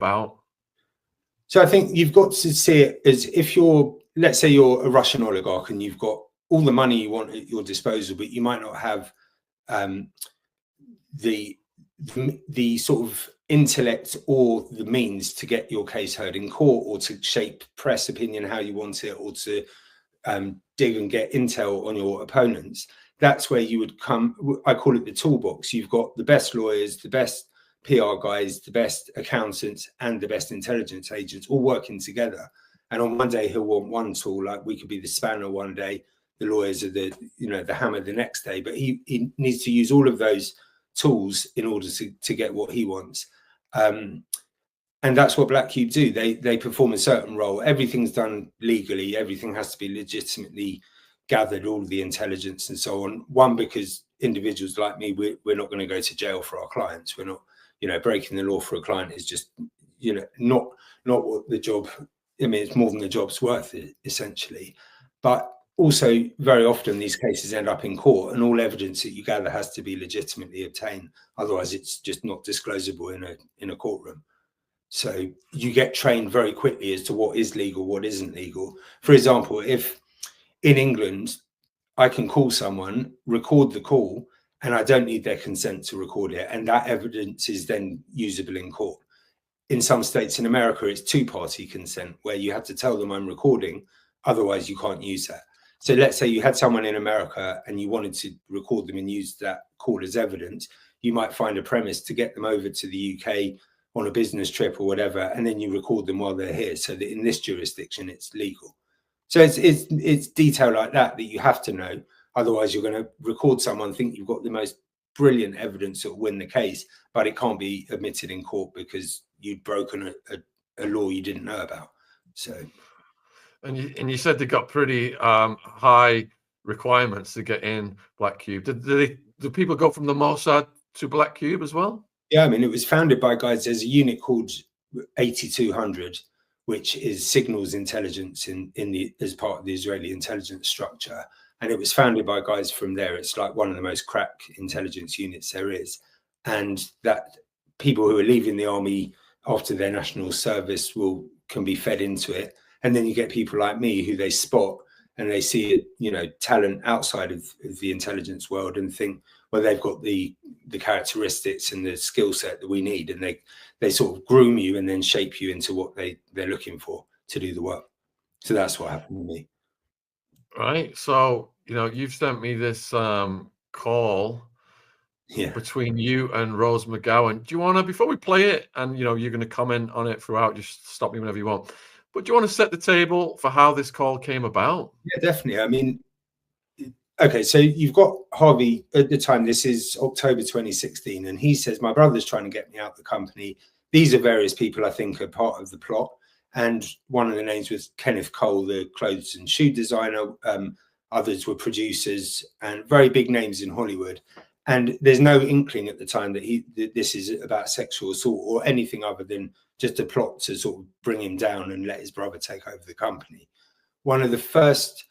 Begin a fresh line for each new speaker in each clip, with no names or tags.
about?
So I think you've got to see it as if you're, let's say you're a Russian oligarch and you've got all the money you want at your disposal, but you might not have the sort of intellect or the means to get your case heard in court, or to shape press opinion how you want it, or to dig and get intel on your opponents. That's where you would come. I call it the toolbox. You've got the best lawyers, the best PR guys, the best accountants, and the best intelligence agents all working together. And on one day he'll want one tool, like we could be the spanner one day, the lawyers are the the hammer the next day. But he needs to use all of those tools in order to get what he wants. And that's what Black Cube do. They perform a certain role. Everything's done legally. Everything has to be legitimately gathered, all of the intelligence and so on. One, because individuals like me, we're not going to go to jail for our clients. We're not, breaking the law for a client is just, not what the job. I mean, it's more than the job's worth, essentially. But also, very often these cases end up in court, and all evidence that you gather has to be legitimately obtained. Otherwise, it's just not disclosable in a courtroom. So you get trained very quickly as to what is legal, what isn't legal. For example, if in England, I can call someone, record the call, and I don't need their consent to record it, and that evidence is then usable in court. In some states in America, it's two-party consent, where you have to tell them I'm recording, otherwise you can't use that. So let's say you had someone in America and you wanted to record them and use that call as evidence, you might find a premise to get them over to the UK on a business trip or whatever, and then you record them while they're here, so that in this jurisdiction it's legal. So it's detail like that you have to know. Otherwise, you're going to record someone, think you've got the most brilliant evidence that will win the case, but it can't be admitted in court because you've broken a law you didn't know about. So,
and you said they got pretty high requirements to get in Black Cube. Do people go from the Mossad to Black Cube as well?
Yeah, I mean, it was founded by guys. There's a unit called 8200, which is signals intelligence as part of the Israeli intelligence structure. And it was founded by guys from there. It's like one of the most crack intelligence units there is. And that people who are leaving the army after their national service can be fed into it. And then you get people like me who they spot and they see, talent outside of the intelligence world and think, well, they've got the characteristics and the skill set that we need. And they sort of groom you and then shape you into what they're looking for to do the work. So that's what happened to me.
Right. So, you've sent me this call between you and Rose McGowan. Do you want to, before we play it, and, you're going to comment on it throughout, just stop me whenever you want. But do you want to set the table for how this call came about?
Yeah, definitely. I mean, okay, so you've got Harvey at the time. This is October 2016. And he says, my brother's trying to get me out of the company. These are various people I think are part of the plot. And one of the names was Kenneth Cole, the clothes and shoe designer. Others were producers and very big names in Hollywood. And there's no inkling at the time that this is about sexual assault or anything other than just a plot to sort of bring him down and let his brother take over the company. One of the first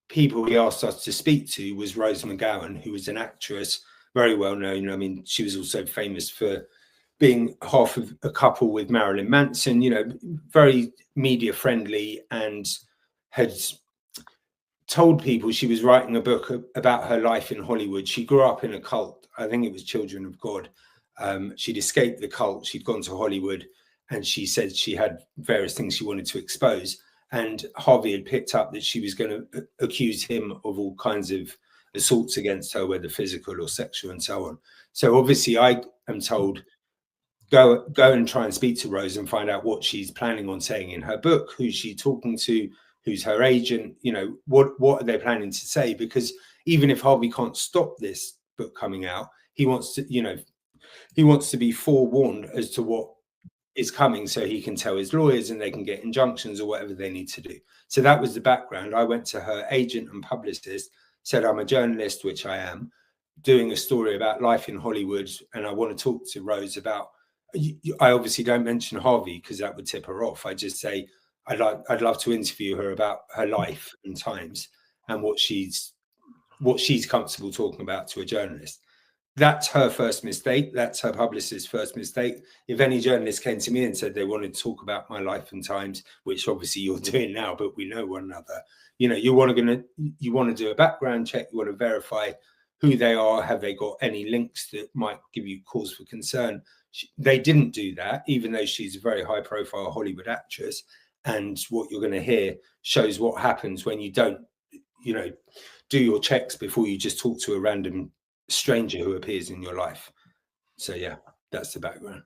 people he asked us to speak to was Rose McGowan, who was an actress, very well known. I mean, she was also famous for being half of a couple with Marilyn Manson, very media friendly, and had told people she was writing a book about her life in Hollywood. She grew up in a cult. I think it was Children of God. She'd escaped the cult. She'd gone to Hollywood, and she said she had various things she wanted to expose. And Harvey had picked up that she was going to accuse him of all kinds of assaults against her, whether physical or sexual and so on. So obviously I am told, go and try and speak to Rose and find out what she's planning on saying in her book, who's she talking to, who's her agent, what are they planning to say? Because even if Harvey can't stop this book coming out, he wants to be forewarned as to what is coming, so he can tell his lawyers and they can get injunctions or whatever they need to do. So that was the background. I went to her agent and publicist, said I'm a journalist, which I am, doing a story about life in Hollywood, and I want to talk to Rose about. I obviously don't mention Harvey because that would tip her off. I just say I'd love to interview her about her life and times and what she's comfortable talking about to a journalist. that's her first mistake. That's her publicist's first mistake. If any journalist came to me and said they wanted to talk about my life and times, which obviously you're doing now, but we know one another, you know, you want to do a background check. You want to verify who they are. Have they got any links that might give you cause for concern? They didn't do that, even though she's a very high profile Hollywood actress. And what you're going to hear shows what happens when you don't, you know, do your checks before you just talk to a random stranger who appears in your life. So yeah, that's the background.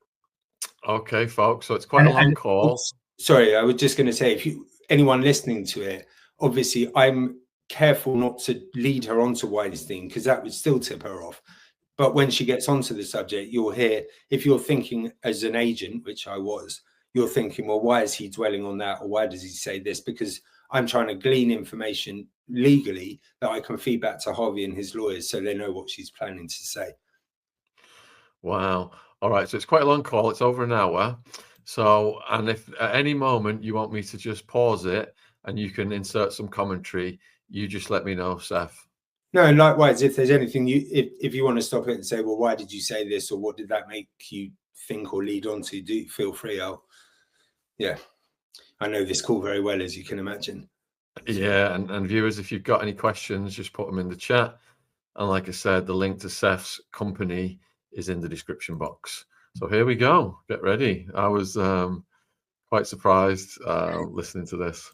Okay, folks. So it's quite a long call.
Sorry, I was just going to say, if anyone listening to it, obviously I'm careful not to lead her onto Weinstein, because that would still tip her off. But when she gets onto the subject, you'll hear, if you're thinking as an agent, which I was, you're thinking, well, why is he dwelling on that? Or why does he say this? Because I'm trying to glean information legally that I can feed back to Harvey and his lawyers so they know what she's planning to say.
Wow. All right. So it's quite a long call. It's over an hour. So, and if at any moment you want me to just pause it and you can insert some commentary, you just let me know, Seth.
No, and likewise, if there's anything if you want to stop it and say, well, why did you say this? Or what did that make you think or lead on to? Do feel free. I know this call very well, as you can imagine.
Yeah, and viewers, if you've got any questions, just put them in the chat. And like I said, the link to Seth's company is in the description box. So here we go. Get ready. I was quite surprised listening to this.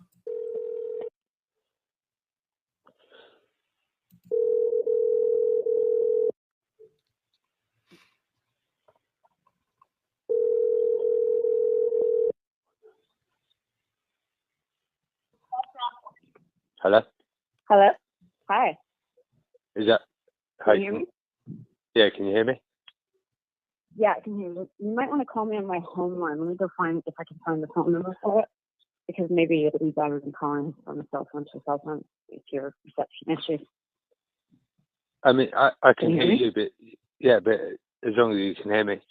Hello?
Hello? Hi.
Is that...
Can you hear me?
Yeah, can you hear me?
Yeah, I can hear you. You might want to call me on my home line. Let me go find, if I can find the phone number for it, because maybe it'll be better than calling from a cell phone to a cell phone if your reception issues.
I mean, I can hear you, but yeah, but as long as you can hear me.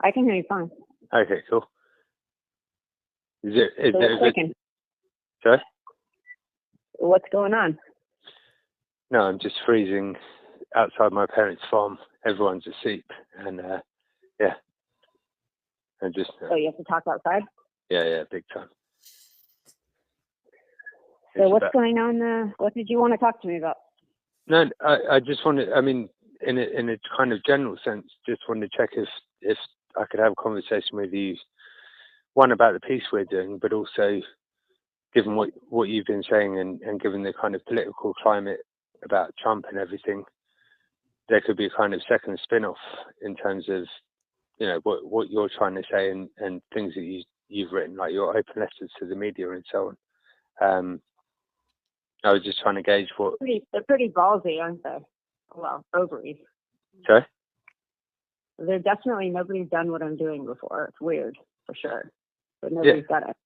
I can hear you fine.
Okay, cool. Is it
clicking?
Sorry?
What's going on?
No, I'm just freezing outside my parents' farm. Everyone's asleep, and yeah, and just.
So you have to talk outside?
Yeah, big time.
So what's going on? What did you want to talk to me about?
No, I just wanted. I mean, in a kind of general sense, just wanted to check if I could have a conversation with you, one about the piece we're doing, but also, given what you've been saying and given the kind of political climate about Trump and everything, there could be a kind of second spin-off in terms of, you know, what you're trying to say and things that you've written, like your open letters to the media and so on. I was just trying to gauge what...
They're pretty ballsy, aren't they? Well, ovaries.
Sorry?
They're definitely, nobody's done what I'm doing before. It's weird, for sure. But nobody's done it.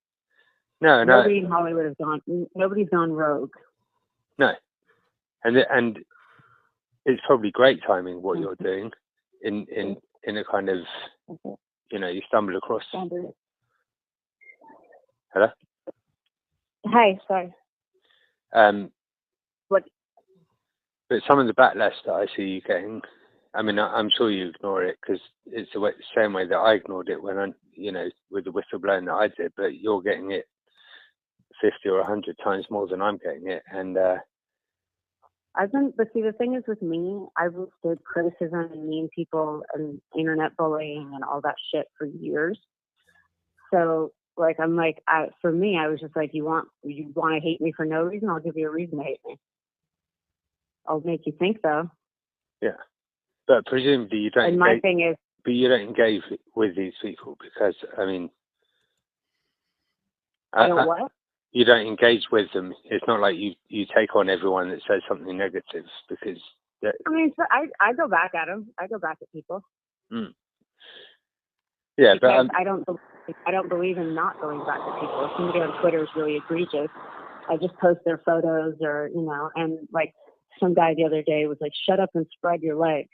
No.
Nobody in Hollywood has gone, nobody's gone rogue.
No. And it's probably great timing what you're doing in a kind of, you know, you stumble across... Hello?
Hi, sorry.
What? But some of the backlash that I see you getting, I mean, I'm sure you ignore it because it's the same way that I ignored it when you know, with the whistleblowing that I did, but you're getting it 50 or 100 times more than I'm getting it. And
but see, the thing is with me, I've withstood criticism and mean people and internet bullying and all that shit for years. So, like, I'm like, for me, I was just like, you want to hate me for no reason? I'll give you a reason to hate me. I'll make you think, though.
Yeah, but presumably you don't.
And my thing is,
but you don't engage with these people because, I mean,
I don't what?
You don't engage with them. It's not like you take on everyone that says something negative because.
I mean, so I go back at them. I go back at people.
Mm. Yeah,
because
but
I don't believe in not going back to people. If somebody on Twitter is really egregious, I just post their photos or, you know, and like some guy the other day was like, shut up and spread your legs.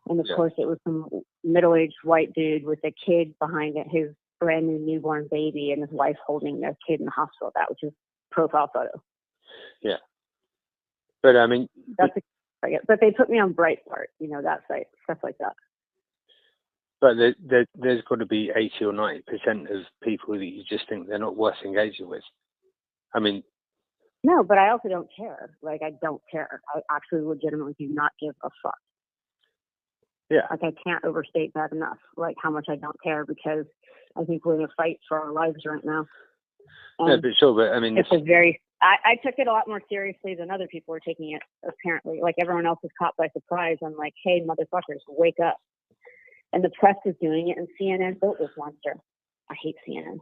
And of course it was some middle-aged white dude with a kid behind it, his brand new newborn baby and his wife holding their kid in the hospital. That was his profile photo.
Yeah. But I mean,
that's But they put me on Breitbart, you know, that site, stuff like that.
But there's got to be 80 or 90% of people that you just think they're not worth engaging with. I mean,
no, but I also don't care. Like, I don't care. I actually legitimately do not give a fuck.
Yeah.
Like, I can't overstate that enough, like, how much I don't care, because I think we're in a fight for our lives right now.
No, but sure, but I mean,
it's a very, I took it a lot more seriously than other people were taking it, apparently. Like, everyone else is caught by surprise. I'm like, hey, motherfuckers, wake up. And the press is doing it, and CNN built this monster. I hate CNN.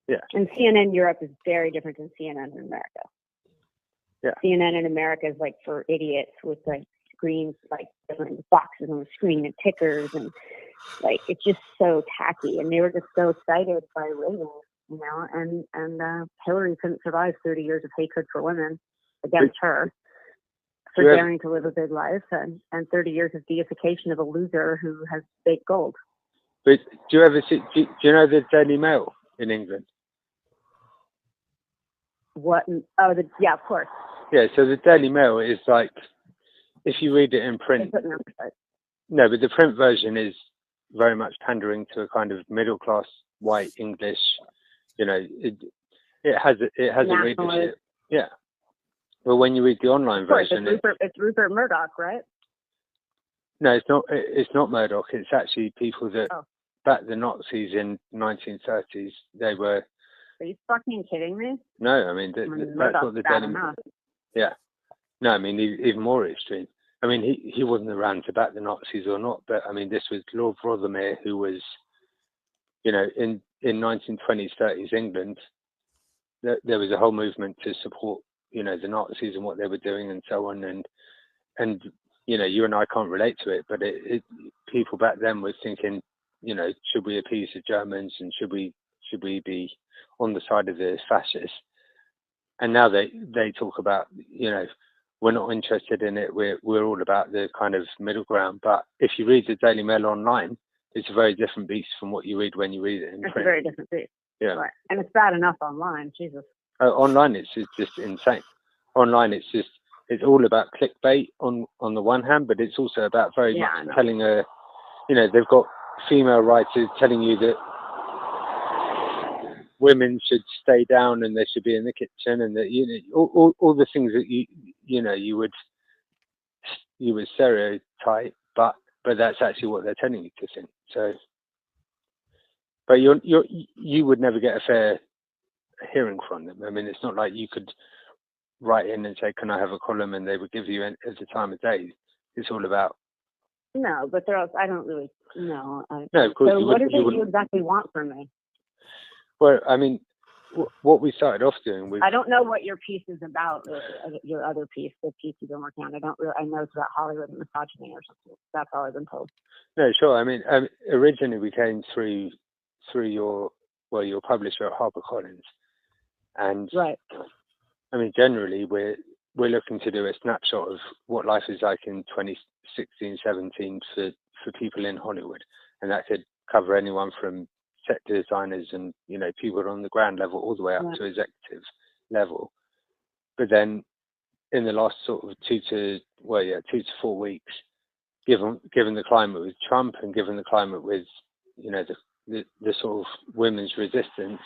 Yeah.
And CNN Europe is very different than CNN in America.
Yeah.
CNN in America is like for idiots with like screens, like different boxes on the screen and tickers, and like it's just so tacky. And they were just so excited by women, you know. And Hillary couldn't survive 30 years of hatred for women against her for daring to live a big life, and 30 years of deification of a loser who has baked gold.
But do you ever see? Do you know the Daily Mail in England?
What? Oh, yeah, of course.
Yeah, so the Daily Mail is like, if you read it in print, no, but the print version is very much pandering to a kind of middle class white English, you know, it has a readership. Yeah. But when you read the online version,
it's Rupert Murdoch, right?
No, it's not. It's not Murdoch. It's actually people that backed the Nazis in 1930s. They were.
Are you fucking kidding me?
No, I mean that's what the Daily. Yeah. No, I mean even more extreme. I mean he wasn't around to back the Nazis or not, but I mean this was Lord Rothermere, who was, you know, in 1920s 30s England, there was a whole movement to support, you know, the Nazis and what they were doing and so on, and you know, you and I can't relate to it, but people back then were thinking, you know, should we appease the Germans and should we be on the side of the fascists? And now they talk about, you know, we're not interested in it. We're all about the kind of middle ground. But if you read the Daily Mail online, it's a very different beast from what you read when you read it in print.
It's a very different beast.
Yeah.
Right. And it's bad enough online. Jesus.
Online, it's just insane. Online, it's all about clickbait on the one hand, but it's also about very much telling a, you know, they've got female writers telling you that women should stay down and they should be in the kitchen, and that, you know, all the things that you would stereotype, but that's actually what they're telling you to think. So, but you would never get a fair hearing from them. I mean, it's not like you could write in and say, "Can I have a column?" and they would give you at the time of day. It's all about.
No, but I don't really know.
No, of course.
So what is it you exactly want from me?
Well, I mean, what we started off doing was.
I don't know what your piece is about, your other piece, the piece you've been working on. I know it's about Hollywood and misogyny or something. That's all I've been told. No,
sure. I mean, originally we came through your publisher at HarperCollins, and
right.
I mean, generally we're looking to do a snapshot of what life is like in 2016, 17 for people in Hollywood, and that could cover anyone from set designers and, you know, people on the ground level all the way up to executive level. But then in the last sort of 2 to 4 weeks, given the climate with Trump and given the climate with, you know, the sort of women's resistance,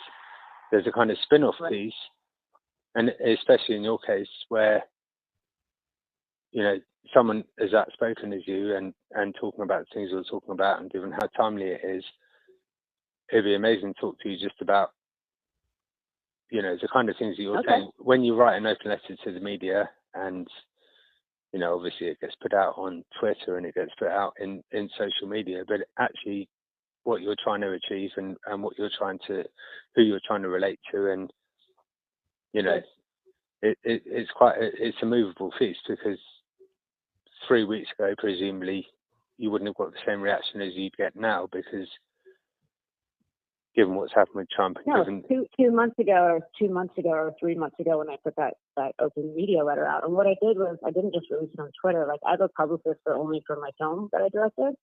there's a kind of spin-off piece, and especially in your case where, you know, someone as outspoken as you and talking about things we're talking about, and given how timely it is, it'd be amazing to talk to you just about, you know, the kind of things that you're saying when you write an open letter to the media, and, you know, obviously it gets put out on Twitter and it gets put out in social media, but actually what you're trying to achieve and what you're trying to, who you're trying to relate to, and, you know, it's a movable feast, because 3 weeks ago, presumably, you wouldn't have got the same reaction as you'd get now, because given what's happened with Trump.
No, 2 months ago or 3 months ago when I put that open media letter out. And what I did was I didn't just release it on Twitter. Like, I have a publicist only for my film that I directed.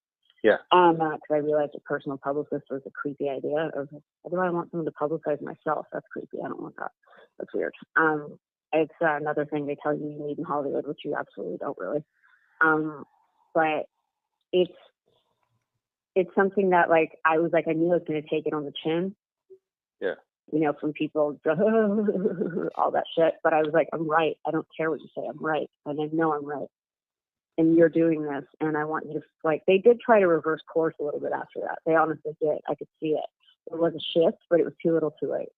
Yeah.
Because I realized a personal publicist was a creepy idea. Why do I want someone to publicize myself? That's creepy. I don't want that. That's weird. It's another thing they tell you need in Hollywood, which you absolutely don't really. But it's something that like I knew I was going to take it on the chin.
Yeah.
You know, from people, all that shit. But I was like, I'm right. I don't care what you say. I'm right. And I know I'm right. And you're doing this. And I want you to, like, they did try to reverse course a little bit after that. They honestly did. I could see it. There was a shift, but it was too little too late.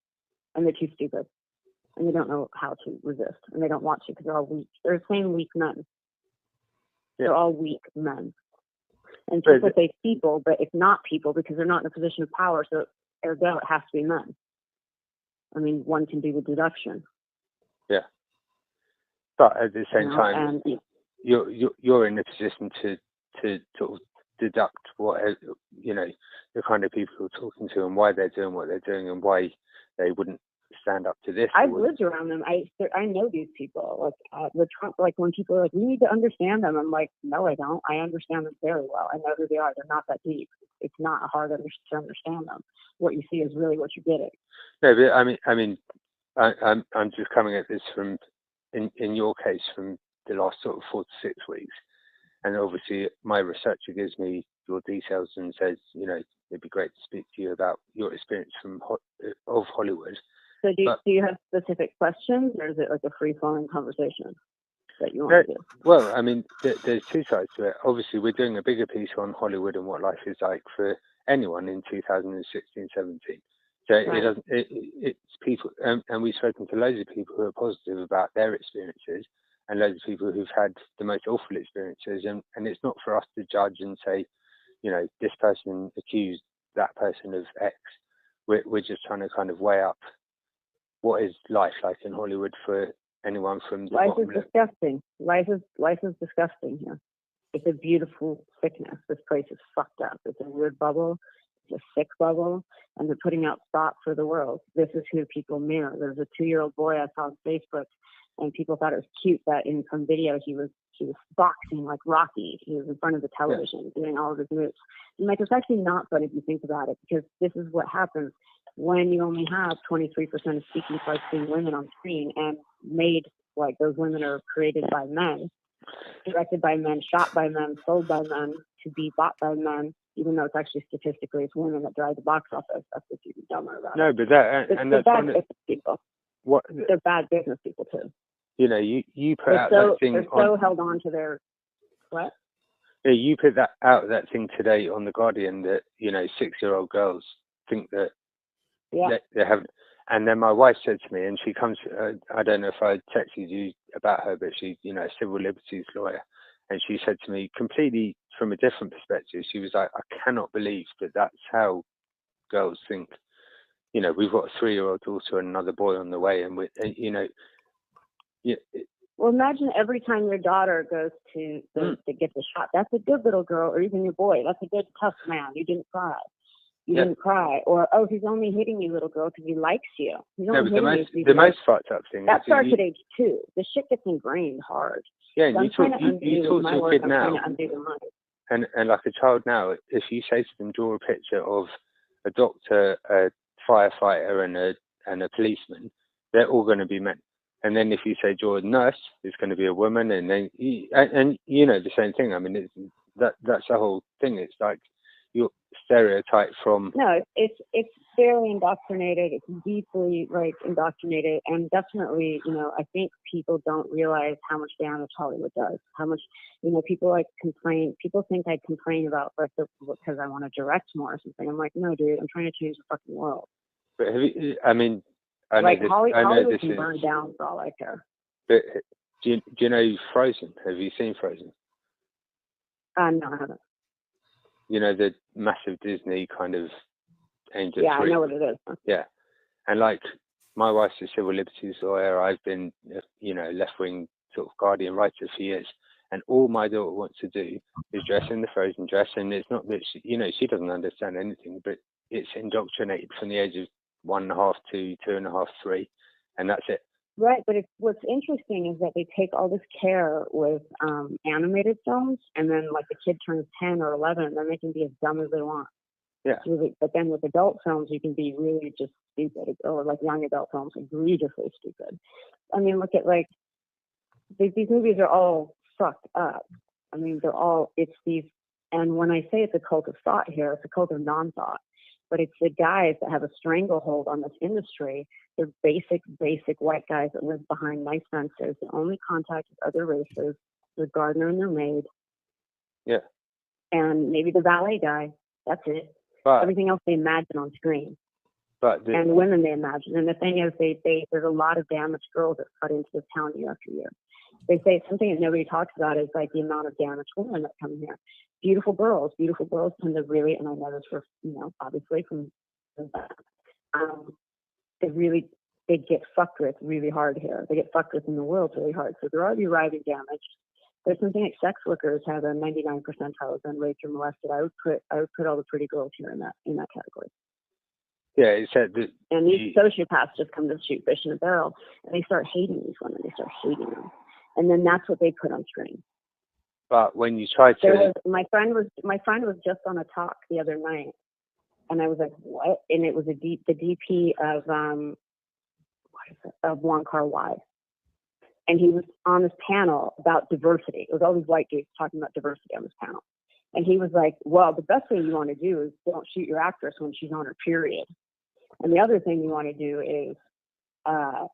And they're too stupid. And they don't know how to resist. And they don't want to because they're all weak. They're the same weak men. Yeah. They're all weak men. And people say people, but it's not people because they're not in a position of power. So ergo, it has to be men. I mean, one can do the deduction.
Yeah. But at the same time, you're in a position to sort of deduct what, you know, the kind of people you're talking to and why they're doing what they're doing and why they wouldn't stand up to this.
I've lived around them. I know these people. Like when people are like, we need to understand them. I'm like, no, I don't. I understand them very well. I know who they are. They're not that deep. It's not hard to understand them. What you see is really what you're getting.
No, but I'm just coming at this from, in your case, from the last sort of 4 to 6 weeks, and obviously my researcher gives me your details and says, you know, it'd be great to speak to you about your experience of Hollywood.
So do you have specific questions, or is it like a free-flowing conversation that you want to do?
Well, I mean, there's two sides to it. Obviously, we're doing a bigger piece on Hollywood and what life is like for anyone in 2016, 17. So right. It's people, and we've spoken to loads of people who are positive about their experiences and loads of people who've had the most awful experiences. And it's not for us to judge and say, you know, this person accused that person of X. We're just trying to kind of weigh up what is life like in Hollywood for anyone from the
life is disgusting. Life is disgusting here. It's a beautiful sickness. This place is fucked up. It's a weird bubble. It's a sick bubble, and they're putting out thought for the world. This is who people mirror. There's a 2-year-old boy I saw on Facebook, and people thought it was cute that in some video he was boxing like Rocky. He was in front of the television doing all of his moves. And like, it's actually not fun if you think about it, because this is what happens when you only have 23% of speaking parts being women on screen, and made, like, those women are created by men, directed by men, shot by men, sold by men, to be bought by men, even though it's actually statistically it's women that drive the box office. That's what's even dumber about it.
No, but they're
bad business people. They're bad business people too.
You know, you put out that thing.
They're so held on to their what?
Yeah, you put that thing today on The Guardian that, you know, 6-year-old girls think that they haven't. And then my wife said to me, and she comes, I don't know if I texted you about her, but she's, you know, a civil liberties lawyer. And she said to me, completely from a different perspective, she was like, I cannot believe that that's how girls think. You know, we've got a 3-year-old daughter and another boy on the way, and we, you know.
Well, imagine every time your daughter goes to get the shot. That's a good little girl, or even your boy. That's a good tough man. You didn't cry. You didn't cry. Or, oh, he's only hitting you, little girl, because he likes you. He's only hitting you.
The most fucked up thing.
That starts at age 2. The shit gets ingrained hard.
Yeah,
so
you talk to a kid now, and like a child now, if you say to them, draw a picture of a doctor, a firefighter, and a policeman, they're all going to be men. And then if you say draw a nurse, it's going to be a woman, and then and you know the same thing. I mean, that's the whole thing. It's like your stereotype from.
No, it's fairly indoctrinated. It's deeply indoctrinated, and definitely, you know, I think people don't realize how much damage Hollywood does. How much, you know, people complain. People think I complain about because I want to direct more or something. I'm like, no, dude, I'm trying to change the fucking world.
But I mean.
Hollywood can burn down for all I care.
But do you know Frozen? Have you seen Frozen?
No, I haven't.
You know, the massive Disney kind of angel.
Yeah, I know what it is.
Yeah, and like my wife's a civil liberties lawyer. I've been, you know, left-wing sort of Guardian writer for years, and all my daughter wants to do is dress in the Frozen dress, and it's not that she doesn't understand anything, but it's indoctrinated from the age of 1.5 to 2.5, 3, and that's it.
Right, but what's interesting is that they take all this care with animated films, and then like the kid turns 10 or 11, and then they can be as dumb as they want.
Yeah.
But then with adult films, you can be really just stupid, or like young adult films, egregiously stupid. I mean, look at like these movies are all fucked up. I mean, it's these, and when I say it's a cult of thought here, it's a cult of non-thought, but it's the guys that have a stranglehold on this industry. They're basic white guys that live behind nice fences, that only contact with other races, the gardener and their maid.
Yeah.
And maybe the valet guy. That's it. But everything else they imagine on screen. And the women they imagine. And the thing is, there's a lot of damaged girls that cut into this town year after year. They say something that nobody talks about is like the amount of damaged women that come here. Beautiful girls tend to really, and I know this for, obviously from they get fucked with really hard here. They get fucked with in the world really hard. So they're already arriving damaged. There's something like sex workers have a 99 percentile been raped or molested. I would put all the pretty girls here in that category.
Yeah, it said that.
And these sociopaths just come to shoot fish in a barrel, and they start hating these women. They start hating them, and then that's what they put on screen.
But when you try to,
my friend was just on a talk the other night, and I was like, what? And it was the DP of One Car Y. And he was on this panel about diversity. It was all these white dudes talking about diversity on this panel. And he was like, well, the best thing you want to do is don't shoot your actress when she's on her period. And the other thing you want to do is, how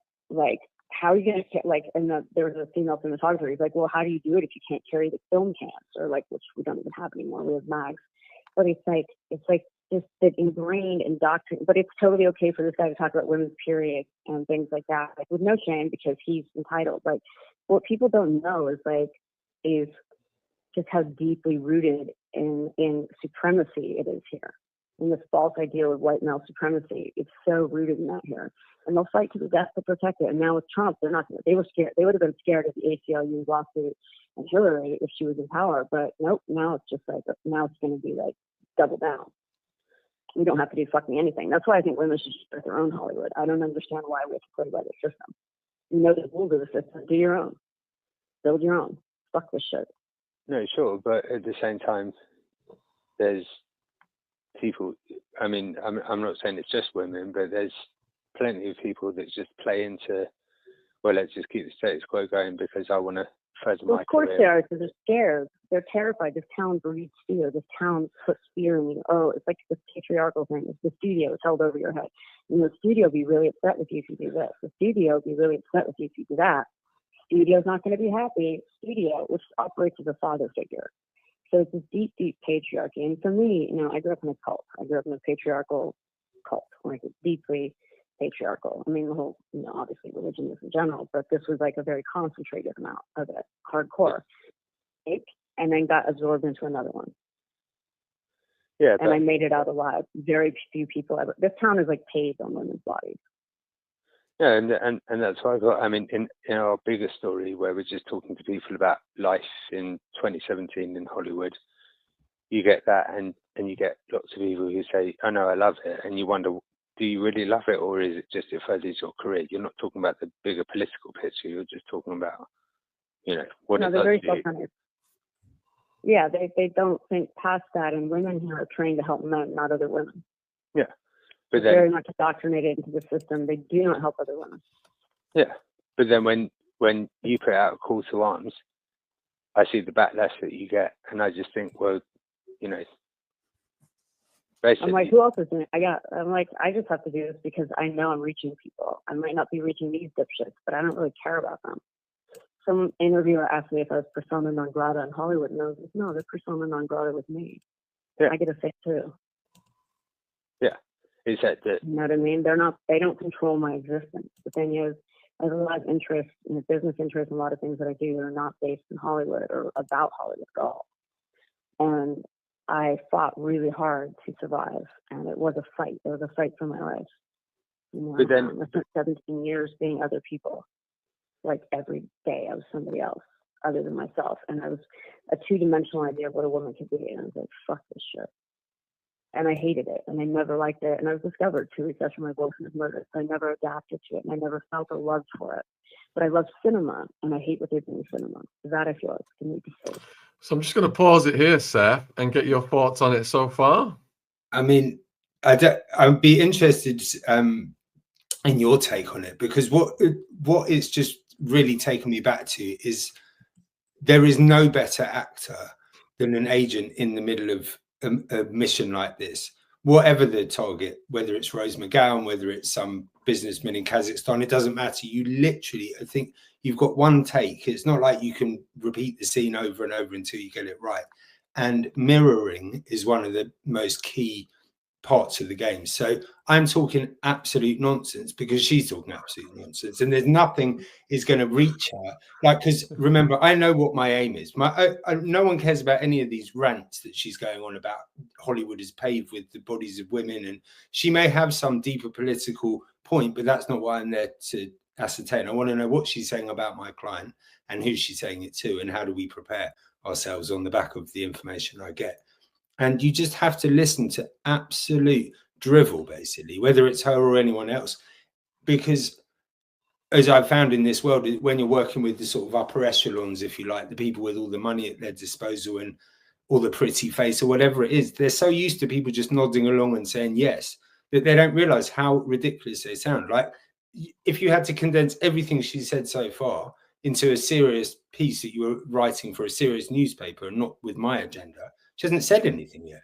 are you going to, there was a female cinematographer. He's like, well, how do you do it if you can't carry the film cans? Or which we don't even have anymore. We have mags. But it's like just the ingrained indoctrination. But it's totally okay for this guy to talk about women's period and things like that, with no shame, because he's entitled. Like, what people don't know is just how deeply rooted in supremacy it is here. And this false ideal of white male supremacy, it's so rooted in that here. And they'll fight to the death to protect it. And now with Trump, they're not going to. They were scared. They would have been scared of the ACLU lawsuit and Hillary if she was in power. But nope, now it's just now it's going to be double down. We don't have to do fucking anything. That's why I think women should start their own Hollywood. I don't understand why we have to play by the system. You know the rules of the system. Do your own. Build your own. Fuck this shit.
No, sure, but at the same time, there's people. I mean, I'm not saying it's just women, but there's plenty of people that just play into, well, let's just keep the status quo going because I want to further my career.
Of course they are, because they're scared. They're terrified. This town breeds fear. This town puts fear in you. Oh, it's like this patriarchal thing. It's the studio. It's held over your head. The studio will be really upset with you if you do this. The studio will be really upset with you if you do that. Studio's not going to be happy. Studio, which operates as a father figure. So it's this deep, deep patriarchy. And for me, I grew up in a cult. I grew up in a patriarchal cult, it's deeply patriarchal. I mean, the whole, obviously religion is in general, but this was a very concentrated amount of it, hardcore. And then got absorbed into another one. Yeah. And I made it out alive. Very few people ever. This town is paved on women's bodies.
Yeah, and that's what I got. I mean, in our bigger story where we're just talking to people about life in 2017 in Hollywood, you get that, and you get lots of people who say, "Oh no, I love it," and you wonder, do you really love it, or is it just it furthers your career? You're not talking about the bigger political picture. You're just talking about, what it does to you.
Yeah, they don't think past that, and women here are trained to help men, not other women.
Yeah. But
then, very much indoctrinated into the system. They do not help other women.
Yeah, but then when you put out a call to arms, I see the backlash that you get, and I just think, well, basically,
I'm who else is doing it? I just have to do this because I know I'm reaching people. I might not be reaching these dipshits, but I don't really care about them. Some interviewer asked me if I was persona non grata in Hollywood, and I was like, no, they're persona non grata with me. Yeah. I get a say too.
Yeah. Is that
you know what I mean? They don't control my existence. The thing is, I have a lot of interest in the business interest and a lot of things that I do that are not based in Hollywood or about Hollywood at all. And I fought really hard to survive, and it was a fight. It was a fight for my life.
But then,
I spent 17 years being other people. Every day I was somebody else other than myself. And I was a two-dimensional idea of what a woman could be. And I was like, fuck this shit. And I hated it, and I never liked it. And I was discovered 2 weeks after my boyfriend was murdered. So I never adapted to it, and I never felt or loved for it. But I love cinema, and I hate what they do in cinema. That I feel like I need to say.
So I'm just going to pause it here, Seth, and get your thoughts on it so far.
I mean, I'd be interested in your take on it, because what it's just really taken me back to is there is no better actor than an agent in the middle of a mission like this, whatever the target, whether it's Rose McGowan, whether it's some businessman in Kazakhstan, it doesn't matter. You literally, I think you've got one take. It's not like you can repeat the scene over and over until you get it right. And mirroring is one of the most key parts of the game. So I'm talking absolute nonsense because she's talking absolute nonsense, and there's nothing is going to reach her. Like, because remember, I know what my aim is. No one cares about any of these rants that she's going on about Hollywood is paved with the bodies of women, and she may have some deeper political point, but that's not why I'm there to ascertain. I want to know what she's saying about my client and who she's saying it to, and how do we prepare ourselves on the back of the information I get. And you just have to listen to absolute drivel, basically, whether it's her or anyone else. Because as I've found in this world, when you're working with the sort of upper echelons, if you like, the people with all the money at their disposal and all the pretty face or whatever it is, they're so used to people just nodding along and saying yes, that they don't realize how ridiculous they sound. Like, if you had to condense everything she said so far into a serious piece that you were writing for a serious newspaper and not with my agenda, she hasn't said anything yet.